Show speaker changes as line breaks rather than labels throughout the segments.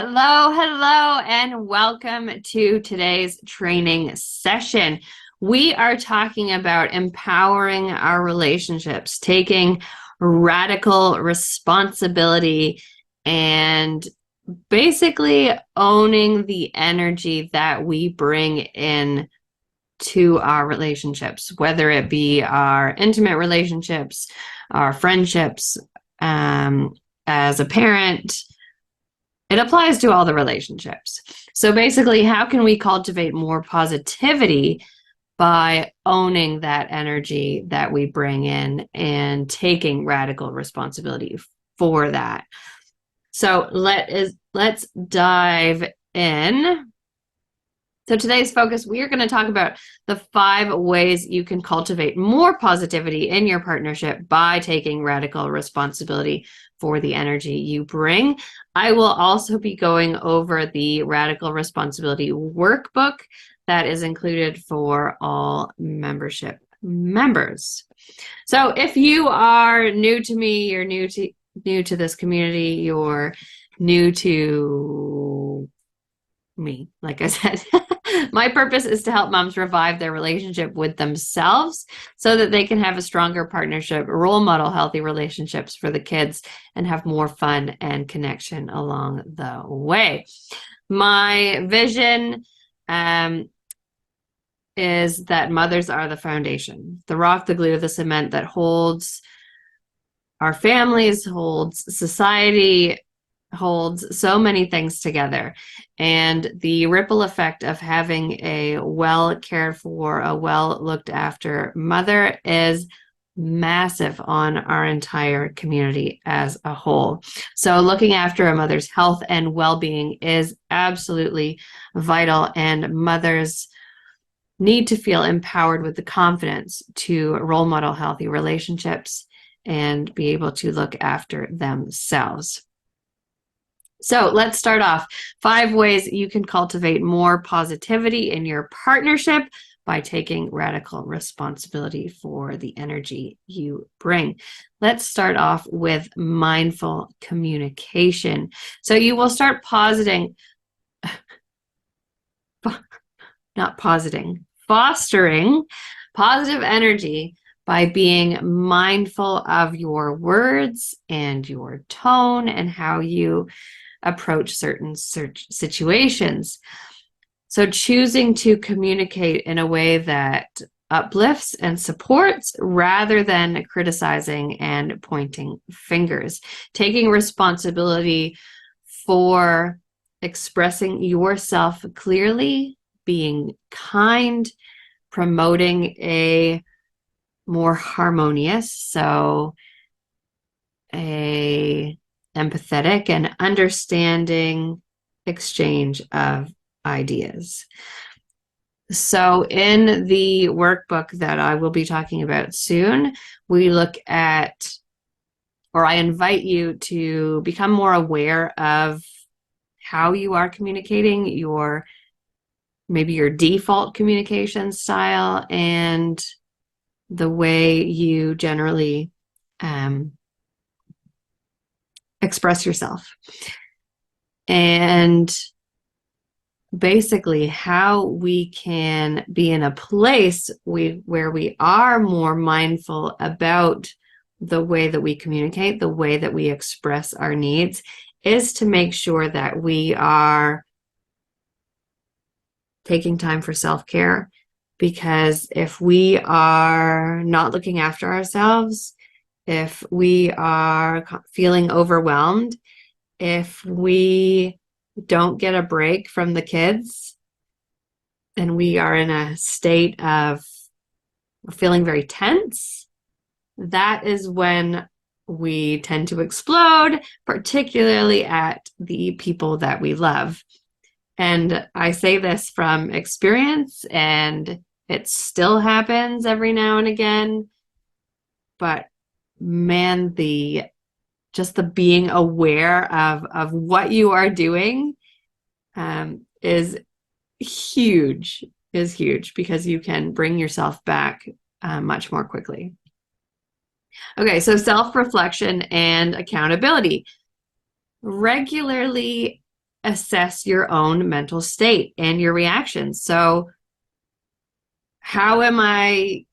Hello, and welcome to today's training session. We are talking about empowering our relationships, taking radical responsibility, and basically owning the energy that we bring in to our relationships, whether it be our intimate relationships, our friendships, as a parent. It applies to all the relationships. So basically, how can we cultivate more positivity by owning that energy that we bring in and taking radical responsibility for that? So let's dive in. So today's focus, we are going to talk about the 5 ways you can cultivate more positivity in your partnership by taking radical responsibility for the energy you bring. I will also be going over the radical responsibility workbook that is included for all membership members. So if you are new to me, you're new to this community, you're new to me, like I said. My purpose is to help moms revive their relationship with themselves so that they can have a stronger partnership, role model healthy relationships for the kids, and have more fun and connection along the way. My vision is that mothers are the foundation, the rock, the glue, the cement that holds our families, holds society, holds so many things together. And the ripple effect of having a well cared for, a well looked after mother is massive on our entire community as a whole. So looking after a mother's health and well-being is absolutely vital, and mothers need to feel empowered with the confidence to role model healthy relationships and be able to look after themselves. So let's start off. 5 ways you can cultivate more positivity in your partnership by taking radical responsibility for the energy you bring. Let's start off with mindful communication. So you will start fostering positive energy by being mindful of your words and your tone and how you approach certain situations. So choosing to communicate in a way that uplifts and supports rather than criticizing and pointing fingers. Taking responsibility for expressing yourself clearly, being kind, promoting a more harmonious, so a empathetic and understanding exchange of ideas. So in the workbook that I will be talking about soon, we look at, or I invite you to become more aware of how you are communicating, maybe your default communication style, and the way you generally express yourself. And basically how we can be in a place where we are more mindful about the way that we communicate, the way that we express our needs, is to make sure that we are taking time for self-care. Because if we are not looking after ourselves, if we are feeling overwhelmed, if we don't get a break from the kids, and we are in a state of feeling very tense, that is when we tend to explode, particularly at the people that we love. And I say this from experience, and it still happens every now and again. But man, just the being aware of what you are doing is huge, because you can bring yourself back much more quickly. Okay, so self-reflection and accountability. Regularly assess your own mental state and your reactions. So how am I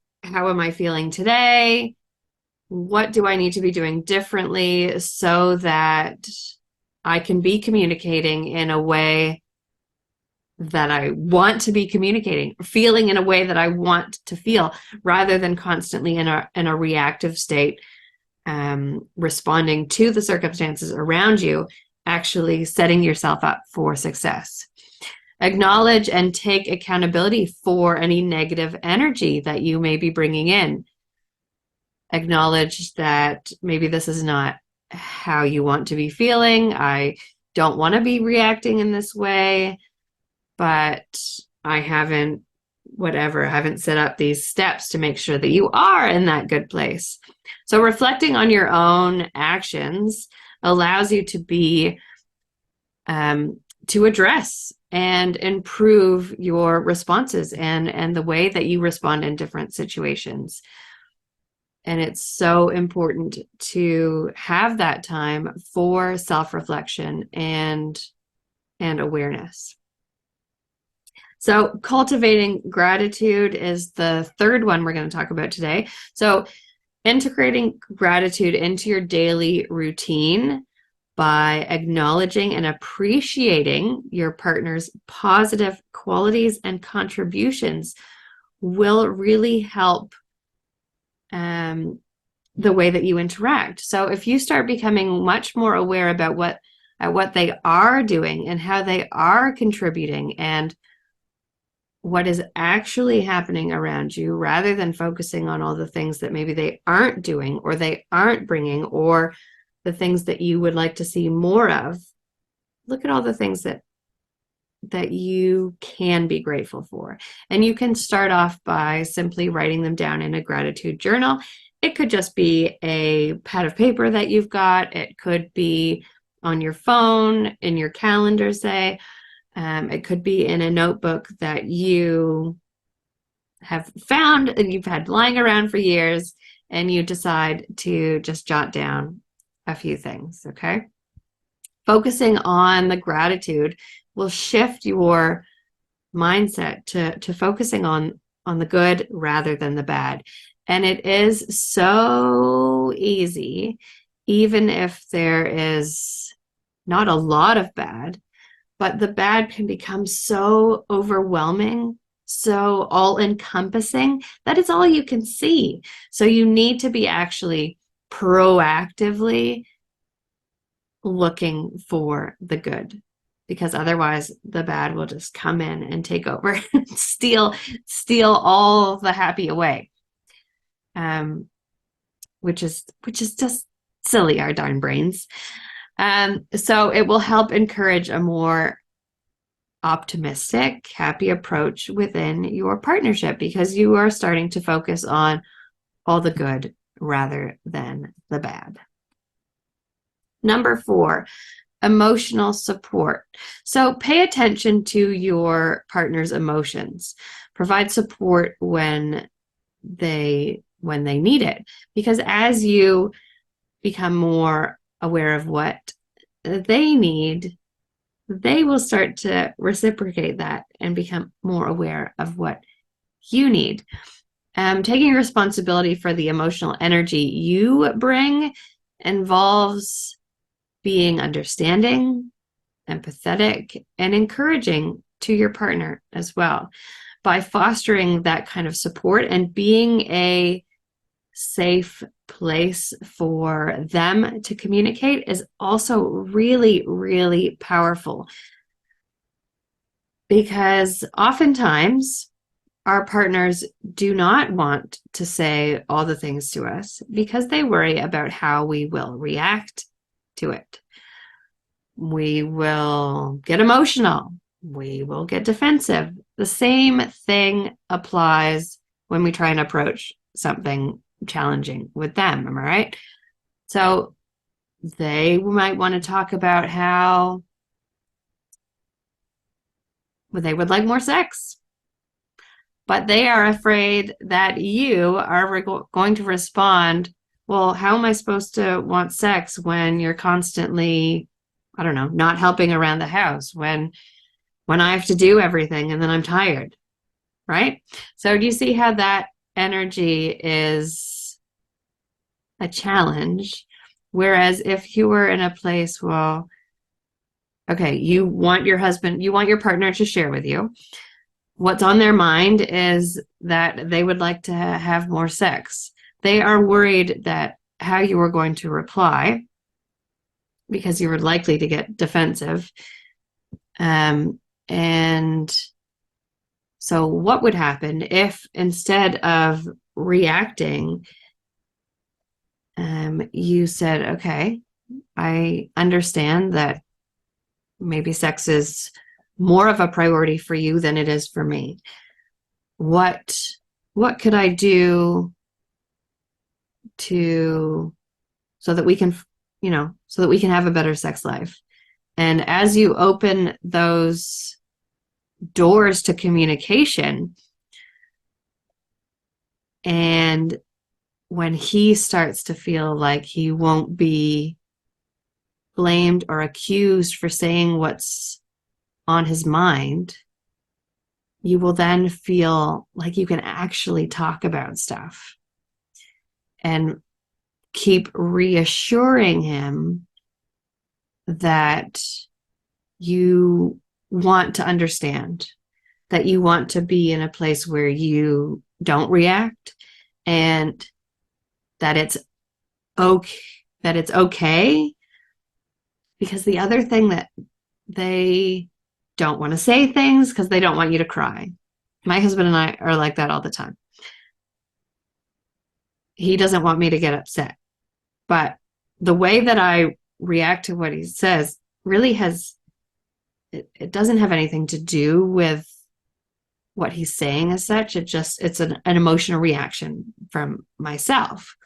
feeling today? What do I need to be doing differently so that I can be communicating in a way that I want to be communicating, feeling in a way that I want to feel, rather than constantly in a reactive state, responding to the circumstances around you, actually setting yourself up for success. Acknowledge and take accountability for any negative energy that you may be bringing in. Acknowledge that maybe this is not how you want to be feeling. I don't want to be reacting in this way, but I haven't set up these steps to make sure that you are in that good place. So reflecting on your own actions allows you to be, to address and improve your responses and the way that you respond in different situations. And it's so important to have that time for self-reflection and awareness. So cultivating gratitude is the third one we're going to talk about today. So integrating gratitude into your daily routine by acknowledging and appreciating your partner's positive qualities and contributions will really help the way that you interact. So if you start becoming much more aware about what they are doing and how they are contributing and what is actually happening around you, rather than focusing on all the things that maybe they aren't doing or they aren't bringing, or the things that you would like to see more of, look at all the things that you can be grateful for. And you can start off by simply writing them down in a gratitude journal. It could just be a pad of paper that you've got. It could be on your phone, in your calendar, say. It could be in a notebook that you have found and you've had lying around for years, and you decide to just jot down a few things, okay? Focusing on the gratitude will shift your mindset to focusing on the good rather than the bad. And it is so easy, even if there is not a lot of bad, but the bad can become so overwhelming, so all-encompassing, that it's all you can see. So you need to be actually proactively looking for the good, because otherwise the bad will just come in and take over and steal all the happy away, which is just silly, our darn brains. So it will help encourage a more optimistic, happy approach within your partnership, because you are starting to focus on all the good rather than the bad. Number 4, emotional support. So pay attention to your partner's emotions. Provide support when they need it, because as you become more aware of what they need, they will start to reciprocate that and become more aware of what you need. Taking responsibility for the emotional energy you bring involves being understanding, empathetic, and encouraging to your partner as well. By fostering that kind of support and being a safe place for them to communicate is also really, really powerful, because oftentimes our partners do not want to say all the things to us because they worry about how we will react to it. We will get emotional. We will get defensive. The same thing applies when we try and approach something challenging with them, am I right? So they might want to talk about how they would like more sex, but they are afraid that you are going to respond, well, how am I supposed to want sex when you're constantly I don't know, not helping around the house when I have to do everything and then I'm tired, right? So do you see how that energy is a challenge? Whereas if you were in a place, well, okay, you want your partner to share with you. What's on their mind is that they would like to have more sex. They are worried that how you are going to reply, because you were likely to get defensive. And so what would happen if instead of reacting, you said, okay, I understand that maybe sex is more of a priority for you than it is for me. What could I do to so that we can, so that we can have a better sex life? And as you open those doors to communication, and when he starts to feel like he won't be blamed or accused for saying what's on his mind, you will then feel like you can actually talk about stuff and keep reassuring him that you want to understand, that you want to be in a place where you don't react, and that it's okay, because the other thing that they don't want to say things because they don't want you to cry. My husband and I are like that all the time. He doesn't want me to get upset, but the way that I react to what he says really it doesn't have anything to do with what he's saying as such. It's an emotional reaction from myself.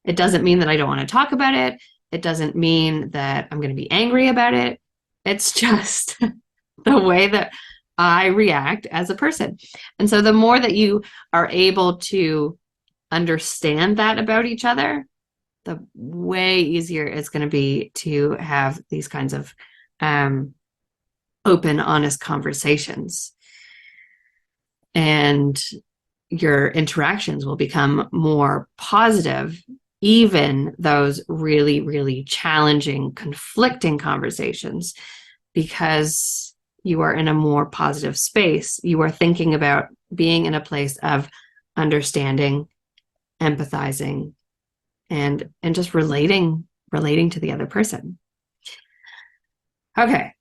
It doesn't mean that I don't want to talk about it. It doesn't mean that I'm going to be angry about it. It's just the way that I react as a person. And so the more that you are able to understand that about each other, the way easier it's going to be to have these kinds of open, honest conversations. And your interactions will become more positive, even those really, really challenging, conflicting conversations, because you are in a more positive space. You are thinking about being in a place of understanding, empathizing, and just relating to the other person. Okay,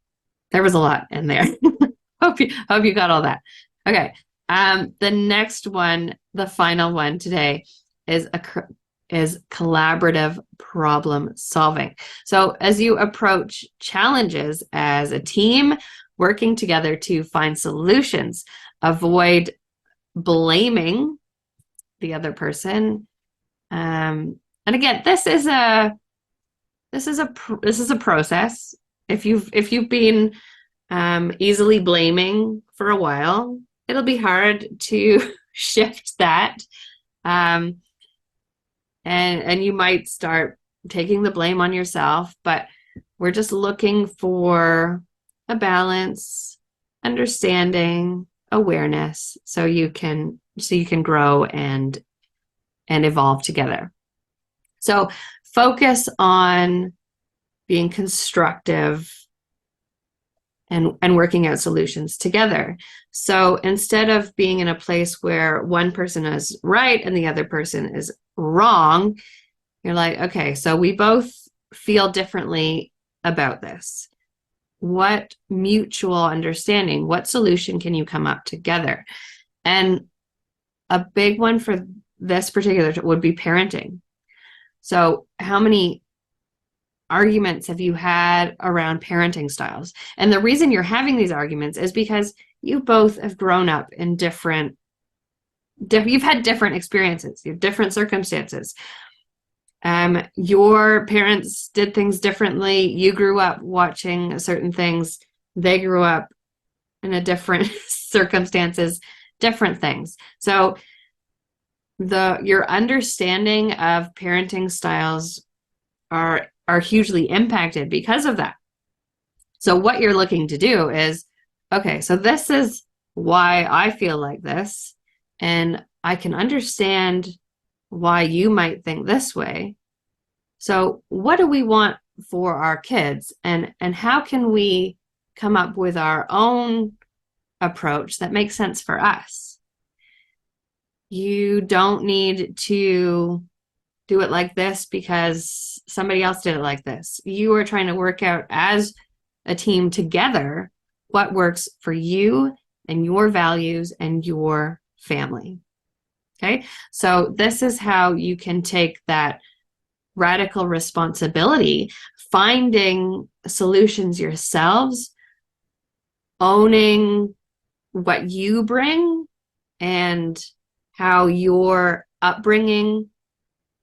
there was a lot in there. hope you got all that. Okay. The next one, the final one today, is collaborative problem solving. So as you approach challenges as a team, working together to find solutions, avoid blaming the other person. And again, this is a process. If you've been easily blaming for a while, it'll be hard to shift that. And you might start taking the blame on yourself, but we're just looking for a balance, understanding, awareness, so you can grow and evolve together. So focus on being constructive and working out solutions together. So instead of being in a place where one person is right and the other person is wrong, you're like, okay, so we both feel differently about this. What mutual understanding, what solution can you come up together? And a big one for this particular would be parenting. So how many arguments have you had around parenting styles? And the reason you're having these arguments is because you both have grown up in you've had different experiences, you have different circumstances. Your parents did things differently. You grew up watching certain things. They grew up in a different circumstances, different things. So your understanding of parenting styles are hugely impacted because of that. So what you're looking to do is, okay, so this is why I feel like this, and I can understand why you might think this way. So what do we want for our kids, and how can we come up with our own approach that makes sense for us? You don't need to do it like this because somebody else did it like this. You are trying to work out as a team together what works for you and your values and your family. Okay, so this is how you can take that radical responsibility, finding solutions yourselves, owning what you bring and how your upbringing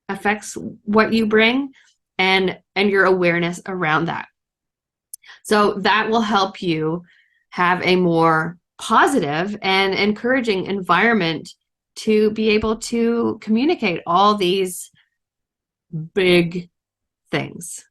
affects what you bring, and your awareness around that. So that will help you have a more positive and encouraging environment to be able to communicate all these big things.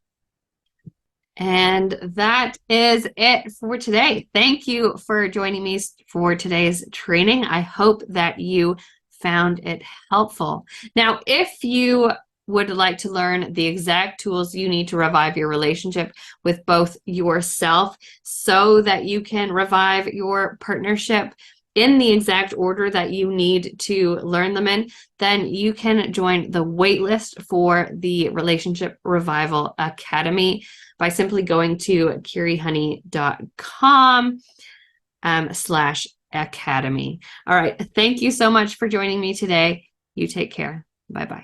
And that is it for today. Thank you for joining me for today's training. I hope that you found it helpful. Now, if you would like to learn the exact tools you need to revive your relationship with both yourself so that you can revive your partnership in the exact order that you need to learn them in, then you can join the waitlist for the Relationship Revival Academy by simply going to kirihoney.com/academy. All right. Thank you so much for joining me today. You take care. Bye-bye.